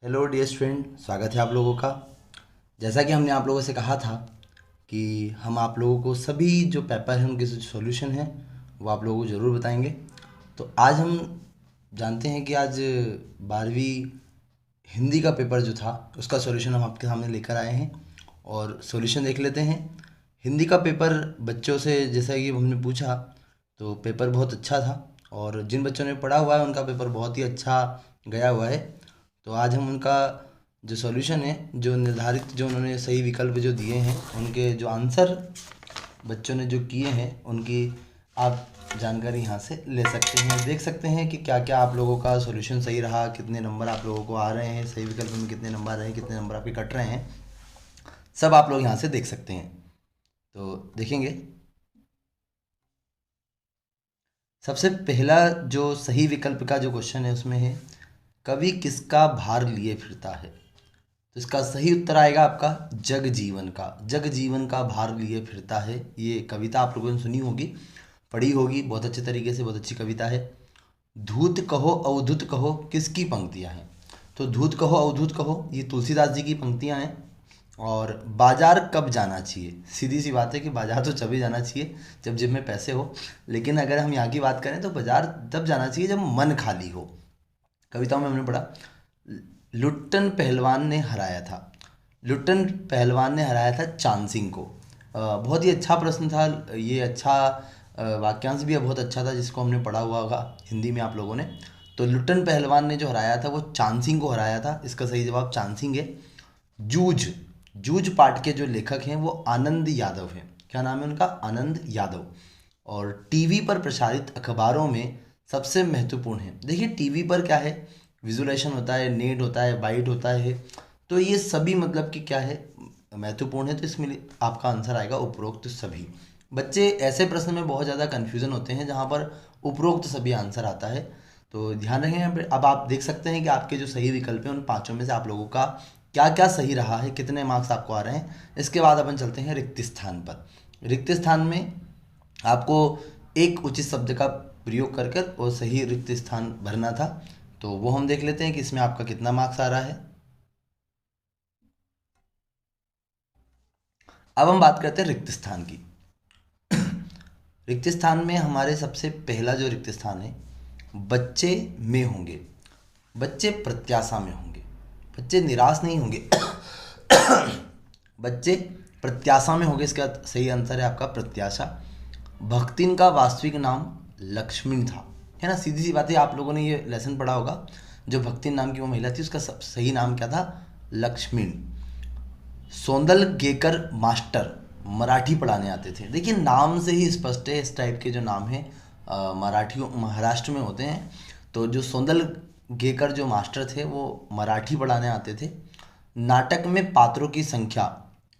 Hello dear student, स्वागत है आप लोगों का। जैसा कि हमने आप लोगों से कहा था कि हम आप लोगों को सभी जो पेपर हैं उनके जो सॉल्यूशन हैं वो आप लोगों को ज़रूर बताएंगे। तो आज हम जानते हैं कि आज 12वीं हिंदी का पेपर जो था उसका सॉल्यूशन हम आपके सामने लेकर आए हैं और सॉल्यूशन देख लेते हैं। हिंदी का पेपर बच्चों से जैसा कि हमने पूछा तो पेपर बहुत अच्छा था और जिन बच्चों ने पढ़ा हुआ है उनका पेपर बहुत ही अच्छा गया हुआ है। तो आज हम उनका जो सॉल्यूशन है, जो निर्धारित जो उन्होंने सही विकल्प जो दिए हैं, उनके जो आंसर बच्चों ने जो किए हैं उनकी आप जानकारी यहाँ से ले सकते हैं। देख सकते हैं कि क्या क्या आप लोगों का सॉल्यूशन सही रहा, कितने नंबर आप लोगों को आ रहे हैं, सही विकल्प में कितने नंबर आ रहे हैं, कितने नंबर आपके कट रहे हैं, सब आप लोग यहाँ से देख सकते हैं। तो देखेंगे, सबसे पहला जो सही विकल्प का जो क्वेश्चन है उसमें है, कवि किसका भार लिए फिरता है। तो इसका सही उत्तर आएगा आपका जग जीवन का। जग जीवन का भार लिए फिरता है, ये कविता आप लोगों ने सुनी होगी, पढ़ी होगी बहुत अच्छे तरीके से, बहुत अच्छी कविता है। धूत कहो अवधूत कहो किसकी पंक्तियां हैं। तो धूत कहो अवधूत कहो ये तुलसीदास जी की पंक्तियां हैं। और बाजार कब जाना चाहिए, सीधी सी बात है कि बाजार तो तभी जाना चाहिए जब जेब में पैसे हो, लेकिन अगर हम यहाँ की बात करें तो बाजार तब जाना चाहिए जब मन खाली हो। कविताओं में हमने पढ़ा, लुट्टन पहलवान ने हराया था, लुट्टन पहलवान ने हराया था चांद सिंह को। बहुत ही अच्छा प्रश्न था ये, अच्छा वाक्यांश भी बहुत अच्छा था जिसको हमने पढ़ा हुआ होगा हिंदी में आप लोगों ने। तो लुट्टन पहलवान ने जो हराया था वो चांद सिंह को हराया था, इसका सही जवाब चांद सिंह है। जूझ, जूझ पाठ के जो लेखक हैं वो आनंद यादव हैं। क्या नाम है उनका? आनंद यादव। और टीवी पर प्रसारित अखबारों में सबसे महत्वपूर्ण है। देखिए टीवी पर क्या है, विजुअलाइजेशन होता है, नेट होता है, बाइट होता है, तो ये सभी मतलब कि क्या है, महत्वपूर्ण है। तो इसमें आपका आंसर आएगा उपरोक्त सभी। बच्चे ऐसे प्रश्न में बहुत ज़्यादा कन्फ्यूज़न होते हैं जहाँ पर उपरोक्त सभी आंसर आता है, तो ध्यान रखें। अब आप देख सकते हैं कि आपके जो सही विकल्प हैं उन पांचों में से आप लोगों का क्या क्या सही रहा है, कितने मार्क्स आपको आ रहे हैं। इसके बाद अपन चलते हैं रिक्त स्थान पर। रिक्त स्थान में आपको एक उचित शब्द का प्रयोग कर कर और सही रिक्त स्थान भरना था, तो वो हम देख लेते हैं कि इसमें आपका कितना मार्क्स आ रहा है। अब हम बात करते हैं रिक्त स्थान की। रिक्त स्थान में हमारे सबसे पहला जो रिक्त स्थान है, बच्चे में होंगे, बच्चे प्रत्याशा में होंगे, बच्चे निराश नहीं होंगे बच्चे प्रत्याशा में होंगे, इसका सही आंसर है आपका प्रत्याशा। भक्तिन का वास्तविक नाम लक्ष्मण था, है ना, सीधी सी बात है, आप लोगों ने ये लेसन पढ़ा होगा। जो भक्तिन नाम की वो महिला थी उसका सही नाम क्या था? लक्ष्मण। सोंदल गेकर मास्टर मराठी पढ़ाने आते थे। देखिए नाम से ही स्पष्ट है, इस टाइप के जो नाम हैं मराठियों महाराष्ट्र में होते हैं। तो जो सोंदल गेकर जो मास्टर थे वो मराठी पढ़ाने आते थे। नाटक में पात्रों की संख्या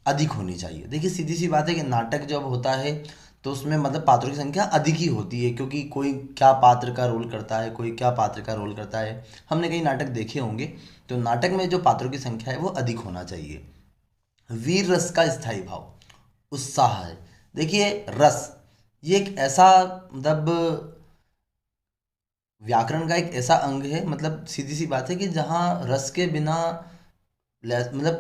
अधिक होनी चाहिए। देखिए सीधी सी बात है कि नाटक जब होता है तो उसमें मतलब पात्रों की संख्या अधिक ही होती है, क्योंकि कोई क्या पात्र का रोल करता है, कोई क्या पात्र का रोल करता है, हमने कई नाटक देखे होंगे। तो नाटक में जो पात्रों की संख्या है वो अधिक होना चाहिए। वीर रस का स्थायी भाव उत्साह है। देखिए रस ये एक ऐसा मतलब व्याकरण का एक ऐसा अंग है, मतलब सीधी सी बात है कि जहाँ रस के बिना मतलब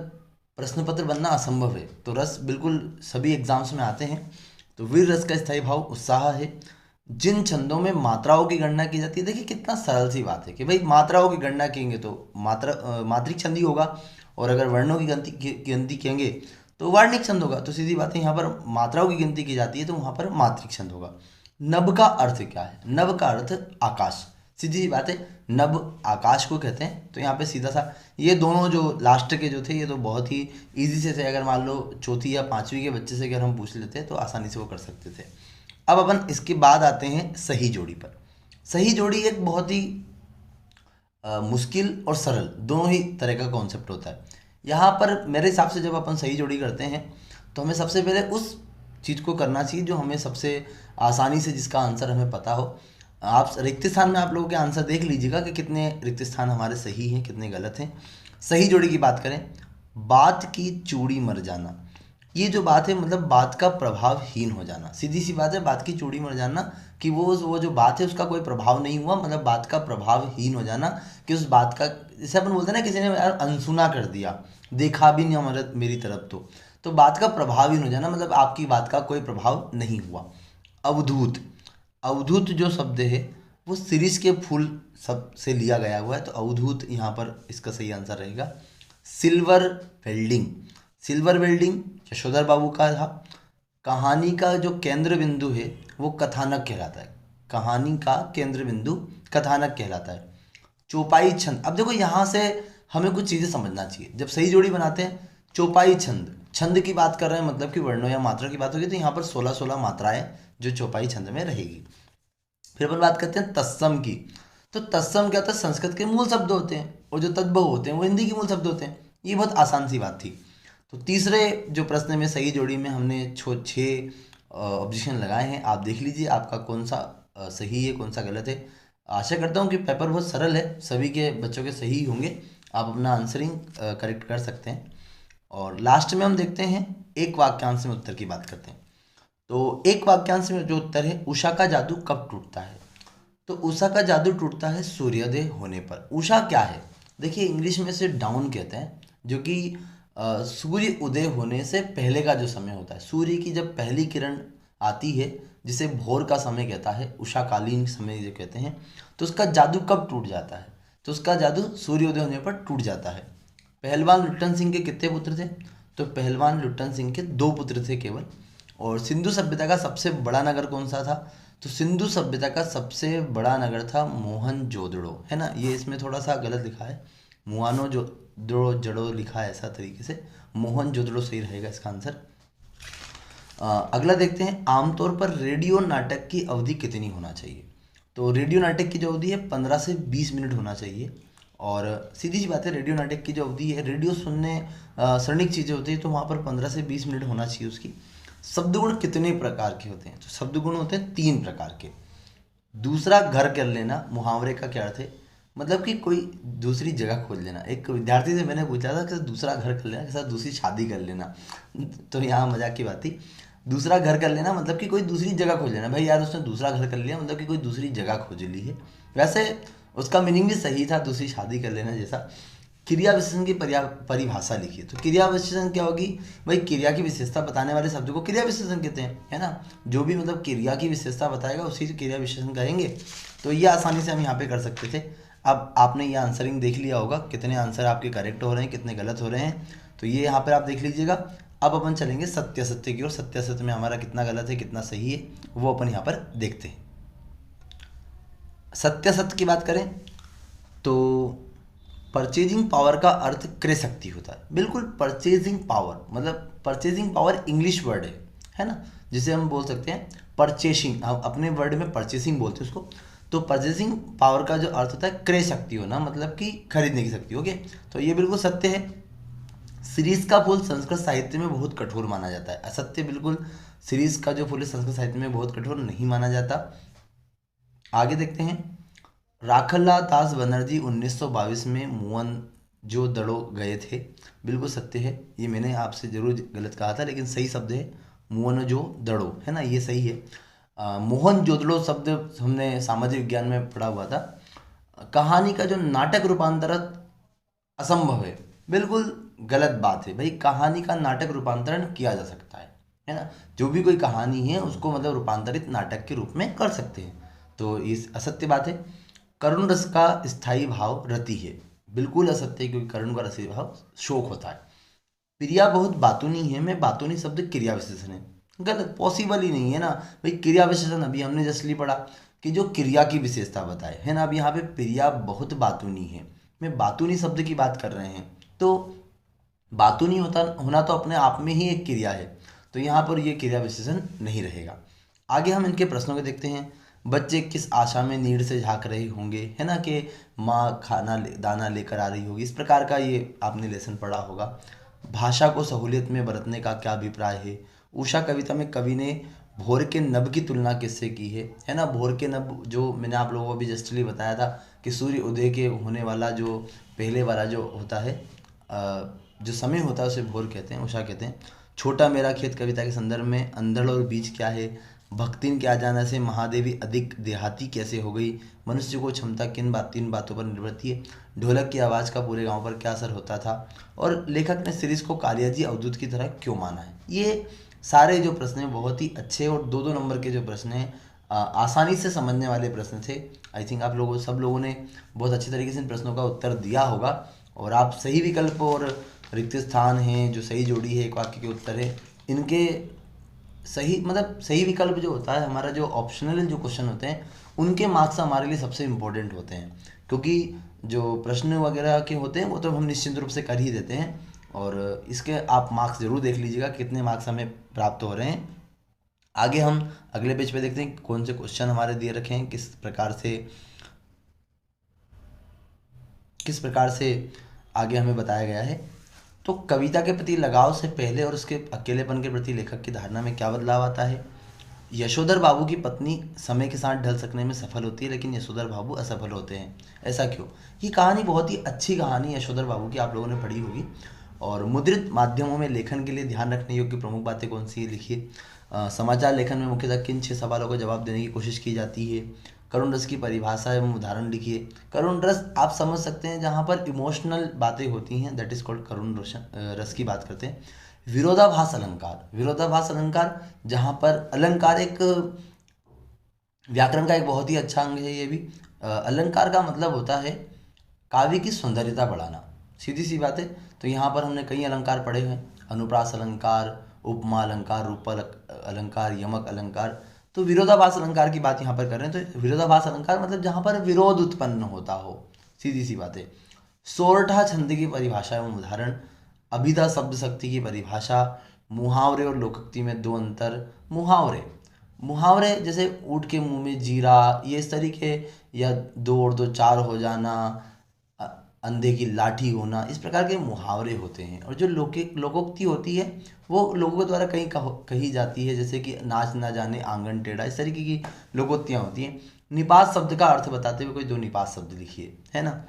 प्रश्न पत्र बनना असंभव है। तो रस बिल्कुल सभी एग्जाम्स में आते हैं। तो वीर रस का स्थायी भाव उत्साह है। जिन छंदों में मात्राओं की गणना की जाती है, देखिए कितना सरल सी बात है कि भाई मात्राओं की गणना करेंगे तो मात्रिक छंद ही होगा, और अगर वर्णों की गिनती करेंगे तो वर्णिक छंद होगा। तो सीधी बात है, यहाँ पर मात्राओं की गिनती की जाती है तो वहाँ पर मात्रिक छंद होगा। नभ का अर्थ क्या है? नभ का अर्थ आकाश, सीधी सी बात है, नभ आकाश को कहते हैं। तो यहाँ पे सीधा सा ये दोनों जो लास्ट के जो थे ये तो बहुत ही इजी से थे, अगर मान लो चौथी या पांचवी के बच्चे से अगर हम पूछ लेते तो आसानी से वो कर सकते थे। अब अपन इसके बाद आते हैं सही जोड़ी पर। सही जोड़ी एक बहुत ही मुश्किल और सरल दोनों ही तरह का कॉन्सेप्ट होता है। यहाँ पर मेरे हिसाब से जब अपन सही जोड़ी करते हैं तो हमें सबसे पहले उस चीज़ को करना चाहिए जो हमें सबसे आसानी से, जिसका आंसर हमें पता हो। आप रिक्त स्थान में आप लोगों के आंसर देख लीजिएगा कि कितने रिक्त स्थान हमारे सही हैं, कितने गलत हैं। सही जोड़ी की बात करें, बात की चूड़ी मर जाना, ये जो बात है मतलब बात का प्रभावहीन हो जाना, सीधी सी बात है, बात की चूड़ी मर जाना कि वो जो बात है उसका कोई प्रभाव नहीं हुआ, मतलब बात का प्रभावहीन हो जाना कि उस बात का, जैसे अपन बोलते हैं ना किसी ने यार अनसुना कर दिया, देखा भी नहीं हमारे मेरी तरफ, तो बात का प्रभावहीन हो जाना मतलब आपकी बात का कोई प्रभाव नहीं हुआ। अवधूत, अवधूत जो शब्द है वो शिरीष के फूल सब से लिया गया हुआ है, तो अवधूत यहाँ पर इसका सही आंसर रहेगा। Silver wedding, silver wedding Yashodhar Babu का था। कहानी का जो केंद्र बिंदु है वो कथानक कहलाता है, कहानी का केंद्र बिंदु कथानक कहलाता है। चौपाई छंद, अब देखो यहाँ से हमें कुछ चीज़ें समझना चाहिए जब सही जोड़ी बनाते हैं। चौपाई छंद, छंद की बात कर रहे हैं मतलब कि वर्णों या मात्रा की बात होगी, तो यहाँ पर 16-16 मात्राएं जो चौपाई छंद में रहेगी। फिर अपन बात करते हैं तत्सम की, तो तत्सम क्या होता है, संस्कृत के मूल शब्द होते हैं और जो तद्भव होते हैं वो हिंदी के मूल शब्द होते हैं। ये बहुत आसान सी बात थी। तो तीसरे जो प्रश्न में सही जोड़ी में हमने 6 ऑब्जेक्शन लगाए हैं, आप देख लीजिए आपका कौन सा सही है कौन सा गलत है। आशा करता हूँ कि पेपर बहुत सरल है, सभी के बच्चों के सही होंगे, आप अपना आंसरिंग करेक्ट कर सकते हैं। और लास्ट में हम देखते हैं एक वाक्यांश में उत्तर की बात करते हैं। तो एक वाक्यांश में जो उत्तर है, उषा का जादू कब टूटता है, तो उषा का जादू टूटता है सूर्योदय होने पर। उषा क्या है, देखिए इंग्लिश में से डाउन कहते हैं, जो कि सूर्य उदय होने से पहले का जो समय होता है, सूर्य की जब पहली किरण आती है जिसे भोर का समय कहता है, उषाकालीन समय जो कहते हैं, तो उसका जादू कब टूट जाता है, तो उसका जादू सूर्योदय होने पर टूट जाता है। पहलवान लुट्टन सिंह के कितने पुत्र थे, तो पहलवान लुट्टन सिंह के 2 पुत्र थे केवल। और सिंधु सभ्यता का सबसे बड़ा नगर कौन सा था, तो सिंधु सभ्यता का सबसे बड़ा नगर था मोहनजोदड़ो, है ना, ये इसमें थोड़ा सा गलत लिखा है, मुआनो जो दो जड़ो लिखा है ऐसा तरीके से, मोहनजोदड़ो सही रहेगा इसका आंसर। अगला देखते हैं, आमतौर पर रेडियो नाटक की अवधि कितनी होना चाहिए, तो रेडियो नाटक की जो अवधि है 15 से 20 मिनट होना चाहिए। और सीधी सी बात है, रेडियो नाटक की जो अवधि है, रेडियो सुनने क्षणिक चीज़ें होती है तो वहाँ पर 15 से 20 मिनट होना चाहिए उसकी। शब्दगुण कितने प्रकार के होते हैं, तो शब्दगुण होते हैं 3 प्रकार के। दूसरा घर कर लेना, मुहावरे का क्या अर्थ है, मतलब कि कोई दूसरी जगह खोज लेना। एक विद्यार्थी से मैंने पूछा था कि दूसरा घर कर लेना के साथ दूसरी शादी कर लेना, तो यहाँ मजाक की बात थी। दूसरा घर कर लेना मतलब कि कोई दूसरी जगह खोज लेना, भाई यार उसने दूसरा घर कर लिया मतलब कि कोई दूसरी जगह खोज ली है। वैसे उसका मीनिंग भी सही था, दूसरी शादी कर लेना जैसा। क्रिया विशेषण की परिभाषा लिखिए, तो क्रिया विशेषण क्या होगी, भाई क्रिया की विशेषता बताने वाले शब्द को क्रिया विशेषण कहते हैं, है ना, जो भी मतलब क्रिया की विशेषता बताएगा उसी से क्रिया विशेषण कहेंगे। तो ये आसानी से हम यहाँ पे कर सकते थे। अब आपने ये आंसरिंग देख लिया होगा, कितने आंसर आपके करेक्ट हो रहे हैं कितने गलत हो रहे हैं, तो ये यहाँ पर आप देख लीजिएगा। अब अपन चलेंगे सत्य सत्य की ओर, सत्य सत्य में हमारा कितना गलत है कितना सही है वो अपन यहाँ पर देखते हैं। सत्य सत्य की बात करें तो परचेजिंग पावर का अर्थ क्रय शक्ति होता है, बिल्कुल। परचेजिंग पावर मतलब परचेजिंग पावर इंग्लिश वर्ड है ना, जिसे हम बोल सकते हैं परचेसिंग, हम अपने वर्ड में परचेसिंग बोलते हैं उसको। तो परचेसिंग पावर का जो अर्थ होता है क्रय शक्ति होना, मतलब कि खरीदने की शक्ति। ओके, तो ये बिल्कुल सत्य है। शिरीष का फूल संस्कृत साहित्य में बहुत कठोर माना जाता है, असत्य बिल्कुल। शिरीष का जो फूल है संस्कृत साहित्य में बहुत कठोर नहीं माना जाता। आगे देखते हैं, राखललाल दास बनर्जी 1922 में मोहनजोदड़ो गए थे, बिल्कुल सत्य है। ये मैंने आपसे जरूर गलत कहा था लेकिन सही शब्द है मोहनजोदड़ो, है ना, ये सही है। मोहनजोदड़ो शब्द हमने सामाजिक विज्ञान में पढ़ा हुआ था। कहानी का जो नाटक रूपांतरण असंभव है, बिल्कुल गलत बात है भाई, कहानी का नाटक रूपांतरण किया जा सकता है ना, जो भी कोई कहानी है उसको मतलब रूपांतरित नाटक के रूप में कर सकते हैं, तो ये असत्य बात है। करुण रस का स्थायी भाव रति है, बिल्कुल असत्य है, क्योंकि करुण का रसी भाव शोक होता है। प्रिया बहुत बातूनी है, मैं बातूनी शब्द क्रिया विशेषण है, गलत, पॉसिबल ही नहीं है ना भाई। क्रिया विशेषण अभी हमने जसली पढ़ा कि जो क्रिया की विशेषता बताए, है ना, अब यहाँ पे प्रिया बहुत बातूनी है, मैं बातूनी शब्द की बात कर रहे हैं, तो बातूनी होता होना तो अपने आप में ही एक क्रिया है, तो यहाँ पर ये क्रिया विशेषण नहीं रहेगा। आगे हम इनके प्रश्नों को देखते हैं। बच्चे किस आशा में नीड़ से झांक रहे होंगे, है ना, कि माँ दाना लेकर आ रही होगी, इस प्रकार का ये आपने लेसन पढ़ा होगा। भाषा को सहूलियत में बरतने का क्या अभिप्राय है। उषा कविता में कवि ने भोर के नभ की तुलना किससे की है ना, भोर के नभ जो मैंने आप लोगों को अभी जस्टली बताया था कि सूर्य उदय के होने वाला जो पहले वाला जो होता है जो समय होता है उसे भोर कहते हैं, उषा कहते हैं। छोटा मेरा खेत कविता के संदर्भ में अंधड़ और बीज क्या है, भक्तिन के आ जाने से महादेवी अधिक देहाती कैसे हो गई, मनुष्य को क्षमता तीन बातों पर निर्भर थी है, ढोलक की आवाज़ का पूरे गांव पर क्या असर होता था, और लेखक ने सीरीज को कालियाजी अवधूत की तरह क्यों माना है। ये सारे जो प्रश्न हैं बहुत ही अच्छे और दो दो नंबर के जो प्रश्न हैं, आसानी से समझने वाले प्रश्न थे। आई थिंक आप लोगों सब लोगों ने बहुत अच्छी तरीके से इन प्रश्नों का उत्तर दिया होगा, और आप सही विकल्प और रिक्त स्थान हैं जो सही जोड़ी है एक वाक्य के उत्तर है, इनके सही मतलब सही विकल्प जो होता है हमारा, जो ऑप्शनल जो क्वेश्चन होते हैं उनके मार्क्स हमारे लिए सबसे इम्पोर्टेंट होते हैं, क्योंकि जो प्रश्न वगैरह के होते हैं वो तो हम निश्चित रूप से कर ही देते हैं, और इसके आप मार्क्स ज़रूर देख लीजिएगा कितने मार्क्स हमें प्राप्त हो रहे हैं। आगे हम अगले पेज पे देखते हैं कौन से क्वेश्चन हमारे दिए रखे हैं, किस प्रकार से आगे हमें बताया गया है। तो कविता के प्रति लगाव से पहले और उसके अकेलेपन के प्रति लेखक की धारणा में क्या बदलाव आता है। यशोधर बाबू की पत्नी समय के साथ ढल सकने में सफल होती है, लेकिन यशोधर बाबू असफल होते हैं, ऐसा क्यों। ये कहानी बहुत ही अच्छी कहानी यशोधर बाबू की, आप लोगों ने पढ़ी होगी। और मुद्रित माध्यमों में लेखन के लिए ध्यान रखने योग्य प्रमुख बातें कौन सी है, लिखिए। समाचार लेखन में मुख्यतः किन 6 सवालों का जवाब देने की कोशिश की जाती है। करुण रस की परिभाषा एवं उदाहरण लिखिए। करुण रस आप समझ सकते हैं जहाँ पर इमोशनल बातें होती हैं, दैट इज कॉल्ड करुण रस की बात करते हैं। विरोधाभास अलंकार, विरोधाभास अलंकार जहाँ पर अलंकार एक व्याकरण का एक बहुत ही अच्छा अंग है। ये भी अलंकार का मतलब होता है काव्य की सौंदर्यता बढ़ाना, सीधी सी बात है। तो यहाँ पर हमने कई अलंकार पढ़े हैं, अनुप्रास अलंकार, उपमा अलंकार, रूप अलंकार, यमक अलंकार। तो विरोधाभास अलंकार की बात यहाँ पर कर रहे हैं। तो विरोधाभास अलंकार मतलब जहाँ पर विरोध उत्पन्न होता हो, सीधी सी बात है। सोरठा छंद की परिभाषा एवं उदाहरण, अभिधा शब्द शक्ति की परिभाषा, मुहावरे और लोकोक्ति में 2 अंतर। मुहावरे, मुहावरे जैसे ऊँट के मुंह में जीरा, ये इस तरीके, या 2 और 2 4 हो जाना, अंधे की लाठी होना, इस प्रकार के मुहावरे होते हैं। और जो लोकोक्ति होती है वो लोगों के द्वारा कही जाती है, जैसे कि नाच ना जाने आंगन टेढ़ा, इस तरीके की लोकोक्तियाँ होती हैं। निपात शब्द का अर्थ बताते हुए कोई 2 निपात शब्द लिखिए, है ना।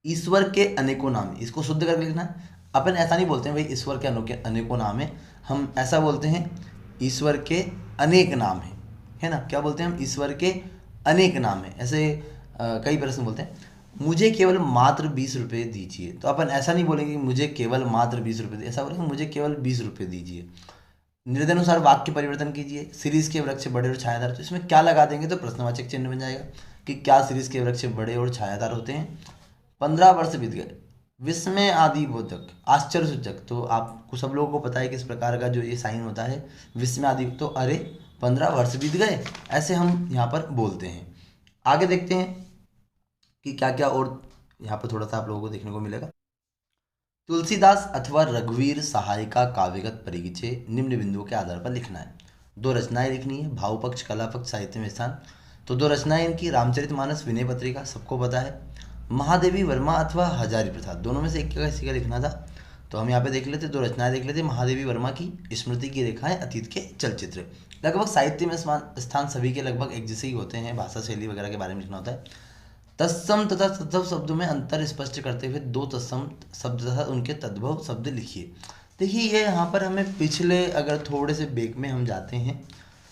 ईश्वर के अनेकों नाम, इसको शुद्ध करके लिखना है। अपन ऐसा नहीं बोलते हैं भाई ईश्वर के अनेकों नाम है, हम ऐसा बोलते हैं ईश्वर के अनेक नाम है ना। क्या बोलते हैं हम, ईश्वर के अनेक नाम है। ऐसे कई प्रश्न बोलते हैं, मुझे केवल मात्र 20 रुपये दीजिए। तो अपन ऐसा नहीं बोलेंगे मुझे केवल मात्र 20 रुपये, ऐसा बोलेंगे मुझे केवल 20 रुपये दीजिए। निर्देशानुसार वाक्य परिवर्तन कीजिए। सीरीज के वृक्ष बड़े और छायादार, तो इसमें क्या लगा देंगे तो प्रश्नवाचक चिन्ह बन जाएगा कि क्या सीरीज के वृक्ष बड़े और छायादार होते हैं। 15 वर्ष बीत गए, विस्मय आदि बोधक, आश्चर्य सूचक। तो आपको सब लोगों को पता है किस प्रकार का जो ये साइन होता है, विस्मय आदि, तो अरे 15 वर्ष बीत गए, ऐसे हम यहाँ पर बोलते हैं। आगे देखते हैं कि क्या क्या और यहाँ पर थोड़ा सा आप लोगों को देखने को मिलेगा। तुलसीदास अथवा रघुवीर सहाय का काव्यगत परिचय निम्न बिंदुओं के आधार पर लिखना है। 2 रचनाएं लिखनी है, भाव पक्ष, कला पक्ष, साहित्य में स्थान। तो 2 रचनाएं इनकी, रामचरितमानस, विनय पत्रिका, सबको पता है। महादेवी वर्मा अथवा हजारी प्रसाद, दोनों में से एक का किसी का लिखना था। तो हम यहाँ पे देख लेते, 2 रचनाएं देख लेते। महादेवी वर्मा की स्मृति की रेखाएं, अतीत के चलचित्र। लगभग साहित्य में स्थान सभी के लगभग एक जैसे ही होते हैं, भाषा शैली वगैरह के बारे में लिखना होता है। तत्सम तथा तद्भव शब्दों में अंतर स्पष्ट करते हुए 2 तत्सम शब्द तथा उनके तद्भव शब्द लिखिए। देखिए ये यहाँ पर हमें पिछले अगर थोड़े से बेक में हम जाते हैं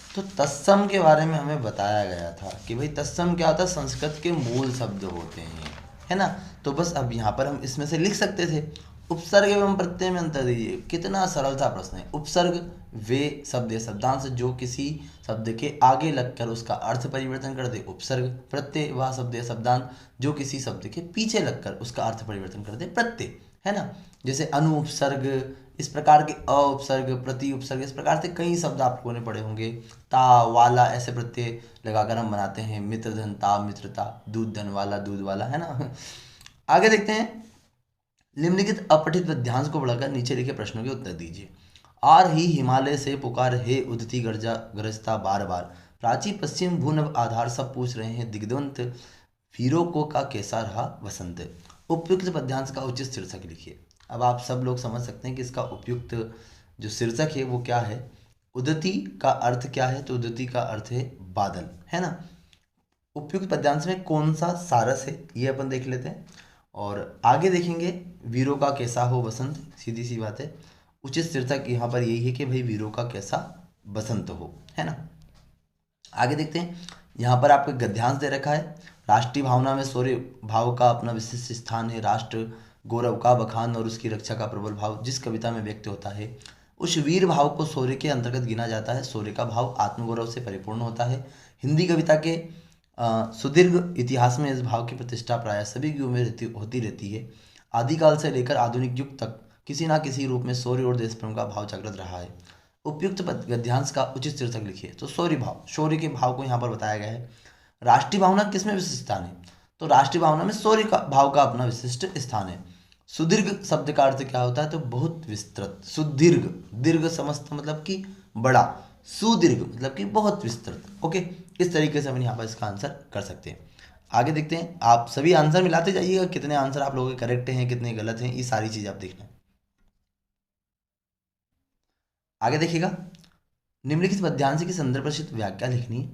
तो तत्सम के बारे में हमें बताया गया था कि भाई तत्सम क्या होता है, संस्कृत के मूल शब्द होते हैं, है ना। तो बस अब यहाँ पर हम इसमें से लिख सकते थे। उपसर्ग एवं प्रत्यय में अंतर दीजिए, कितना सरल सा प्रश्न है। उपसर्ग वे शब्द या शब्दांश जो किसी शब्द के आगे लगकर उसका अर्थ परिवर्तन कर दे, उपसर्ग। प्रत्यय वह शब्द या शब्दांश जो किसी शब्द के पीछे लगकर उसका अर्थ परिवर्तन कर दे, प्रत्यय, है ना। जैसे अनुपसर्ग, इस प्रकार के अउपसर्ग, प्रति उपसर्ग, इस प्रकार से कई शब्द आप लोगों ने पढ़े होंगे। ता, वाला, ऐसे प्रत्यय लगाकर हम बनाते हैं। मित्र धन, ता मित्रता, दूध धन वाला, दूध वाला, है ना। आगे देखते हैं, निम्नलिखित अपठित पद्यांश को बढ़ाकर नीचे लिखे प्रश्नों के उत्तर दीजिए। आर ही हिमालय से पुकार हे उदती गर्जा गरजता बार बार, प्राची पश्चिम भूनभ आधार सब पूछ रहे हैं दिग्धवंत, वीरों को का कैसा रहा वसंत। उपयुक्त पद्यांश का उचित शीर्षक लिखिए। अब आप सब लोग समझ सकते हैं कि इसका उपयुक्त जो शीर्षक है वो क्या है। उदती का अर्थ क्या है, तो उदती का अर्थ है बादल, है ना। उपयुक्त पद्यांश में कौन सा सारस है ये अपन देख लेते हैं, और आगे देखेंगे वीरों का कैसा हो वसंत, सीधी सी बात है। उचित शीर्षक यहाँ पर यही है कि भाई वीरों का कैसा बसंत हो, है ना। आगे देखते हैं, यहाँ पर आपको गद्यांश दे रखा है। राष्ट्रीय भावना में शौर्य भाव का अपना विशिष्ट स्थान है। राष्ट्र गौरव का बखान और उसकी रक्षा का प्रबल भाव जिस कविता में व्यक्त होता है उस वीर भाव को शौर्य के अंतर्गत गिना जाता है। शौर्य का भाव आत्मगौरव से परिपूर्ण होता है। हिंदी कविता के सुदीर्घ इतिहास में इस भाव की प्रतिष्ठा प्रायः सभी युगों में होती रहती है। आदिकाल से लेकर आधुनिक युग तक किसी न किसी रूप में शौर्य और देश प्रेम का भाव जागृत रहा है। उपयुक्त गद्यांश का उचित शीर्षक लिखिए। तो शौर्य भाव, शौर्य के भाव को यहाँ पर बताया गया है। राष्ट्रीय भावना किसमें विशिष्ट स्थान है? तो राष्ट्रीय भावना में शौर्य का भाव का अपना विशिष्ट स्थान है। सुदीर्घ शब्द का अर्थ क्या होता है? तो बहुत विस्तृत। सुदीर्घ, दीर्घ समस्त मतलब कि बड़ा, सुदीर्घ मतलब कि बहुत विस्तृत। ओके, इस तरीके से हम यहाँ पर इसका आंसर कर सकते हैं। आगे देखते हैं, आप सभी आंसर मिलाते जाइएगा, कितने आंसर आप लोगों के करेक्ट हैं, कितने गलत हैं, ये सारी चीज़ आप देखना है। आगे देखिएगा, निम्नलिखित पद्यांश की संदर्भ प्रसिद्ध व्याख्या लिखनी।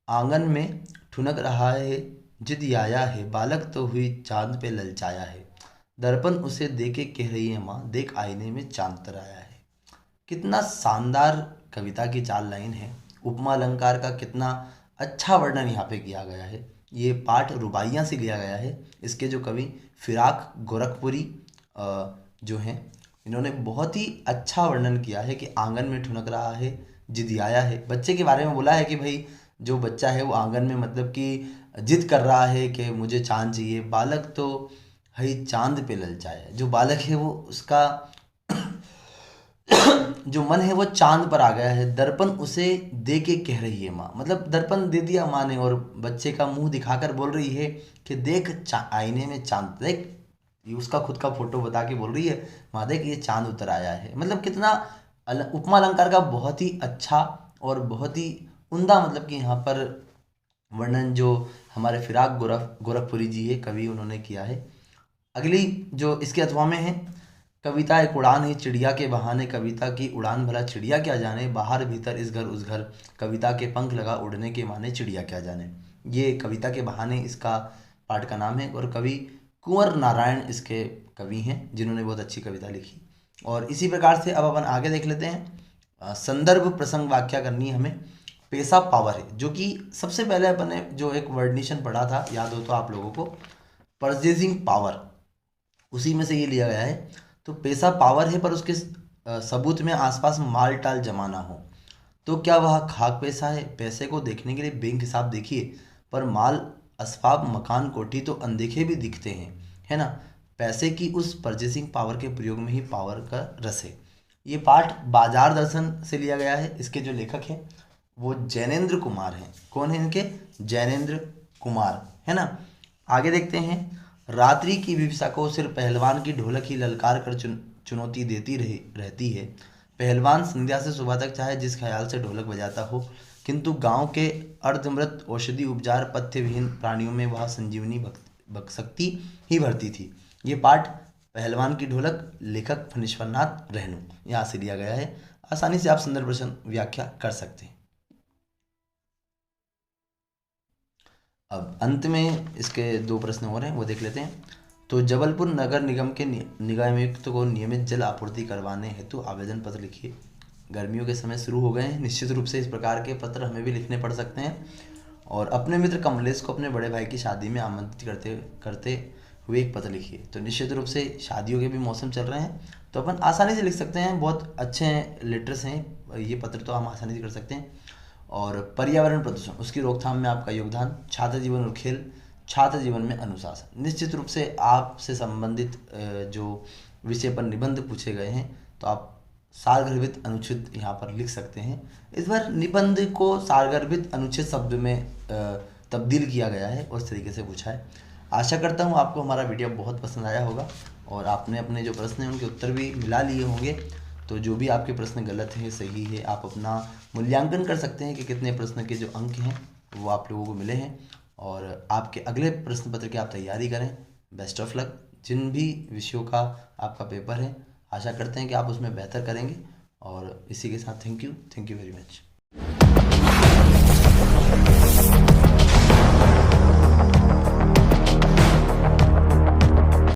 आंगन में ठुनक रहा है जिद आया है, बालक तो हुई चांद पे ललचाया है, दर्पण उसे देके कह रही है माँ, देख आईने में चांद तराया है। कितना शानदार कविता की चार लाइन है। उपमा अलंकार का कितना अच्छा वर्णन यहाँ पे किया गया है। ये पाठ रुबाइयाँ से लिया गया है। इसके जो कवि फिराक गोरखपुरी जो हैं, इन्होंने बहुत ही अच्छा वर्णन किया है कि आंगन में ठुनक रहा है, जिदियाया है। बच्चे के बारे में बोला है कि भाई जो बच्चा है वो आंगन में मतलब कि जिद कर रहा है कि मुझे चांद चाहिए। बालक तो है चांद पे ललचाया है। जो बालक है वो उसका जो मन है वो चांद पर आ गया है। दर्पण उसे दे के कह रही है माँ, मतलब दर्पण दे दिया माँ ने और बच्चे का मुंह दिखाकर बोल रही है कि देख आईने में चांद देख। ये उसका खुद का फोटो बता के बोल रही है माँ देख ये चांद उतर आया है। मतलब कितना उपमा अलंकार का बहुत ही अच्छा और बहुत ही उम्दा मतलब कि यहाँ पर वर्णन जो हमारे फिराक गोरखपुरी जी है कवि, उन्होंने किया है। अगली जो इसके अथवा में है, कविता एक उड़ान है चिड़िया के बहाने, कविता की उड़ान भला चिड़िया क्या जाने, बाहर भीतर इस घर उस घर, कविता के पंख लगा उड़ने के माने चिड़िया क्या जाने। ये कविता के बहाने इसका पाठ का नाम है और कवि कुंवर नारायण इसके कवि हैं जिन्होंने बहुत अच्छी कविता लिखी। और इसी प्रकार से अब अपन आगे देख लेते हैं। संदर्भ प्रसंग व्याख्या करनी है हमें। पेशा पावर है, जो कि सबसे पहले अपन ने जो एक वर्डनेशन पढ़ा था, याद हो तो आप लोगों को, परचेजिंग पावर, उसी में से ये लिया गया है। तो पैसा पावर है पर उसके सबूत में आसपास माल टाल जमा ना हो, तो क्या वह खाक पैसा है? पैसे को देखने के लिए बैंक हिसाब देखिए, पर माल असबाब मकान कोठी तो अनदेखे भी दिखते हैं, है ना। पैसे की उस परचेसिंग पावर के प्रयोग में ही पावर का रस है। ये पाठ बाजार दर्शन से लिया गया है। इसके जो लेखक हैं वो जैनेन्द्र कुमार हैं। कौन है इनके? जैनेन्द्र कुमार, है ना। आगे देखते हैं, रात्रि की विवशा को सिर्फ पहलवान की ढोलक ही ललकार कर चुनौती देती रहती है। पहलवान संध्या से सुबह तक चाहे जिस ख्याल से ढोलक बजाता हो, किंतु गांव के अर्धमृत औषधि उपचार पथ्य विहीन प्राणियों में वह संजीवनी शक्ति ही भरती थी। ये पाठ पहलवान की ढोलक, लेखक फणीश्वरनाथ रेणु, यहाँ से लिया गया है। आसानी से आप संदर्भ प्रश्न व्याख्या कर सकते हैं। अब अंत में इसके दो प्रश्न हो रहे हैं, वो देख लेते हैं। तो जबलपुर नगर निगम के निगमायुक्त को नियमित जल आपूर्ति करवाने हेतु आवेदन पत्र लिखिए। गर्मियों के समय शुरू हो गए हैं, निश्चित रूप से इस प्रकार के पत्र हमें भी लिखने पड़ सकते हैं। और अपने मित्र कमलेश को अपने बड़े भाई की शादी में आमंत्रित करते हुए एक पत्र लिखिए। तो निश्चित रूप से शादियों के भी मौसम चल रहे हैं, तो अपन आसानी से लिख सकते हैं। बहुत अच्छे लेटर्स हैं ये पत्र, तो हम आसानी से कर सकते हैं। और पर्यावरण प्रदूषण, उसकी रोकथाम में आपका योगदान। छात्र जीवन और खेल, छात्र जीवन में अनुशासन। निश्चित रूप से आपसे संबंधित जो विषय पर निबंध पूछे गए हैं, तो आप सारगर्भित अनुच्छेद यहाँ पर लिख सकते हैं। इस बार निबंध को सारगर्भित अनुच्छेद शब्द में तब्दील किया गया है और इस तरीके से पूछा है। आशा करता हूँ आपको हमारा वीडियो बहुत पसंद आया होगा और आपने अपने जो प्रश्न हैं उनके उत्तर भी मिला लिए होंगे। तो जो भी आपके प्रश्न गलत है सही है, आप अपना मूल्यांकन कर सकते हैं कि कितने प्रश्न के जो अंक हैं वो आप लोगों को मिले हैं। और आपके अगले प्रश्न पत्र की आप तैयारी करें। Best of luck. जिन भी विषयों का आपका पेपर है, आशा करते हैं कि आप उसमें बेहतर करेंगे। और इसी के साथ थैंक यू वेरी मच।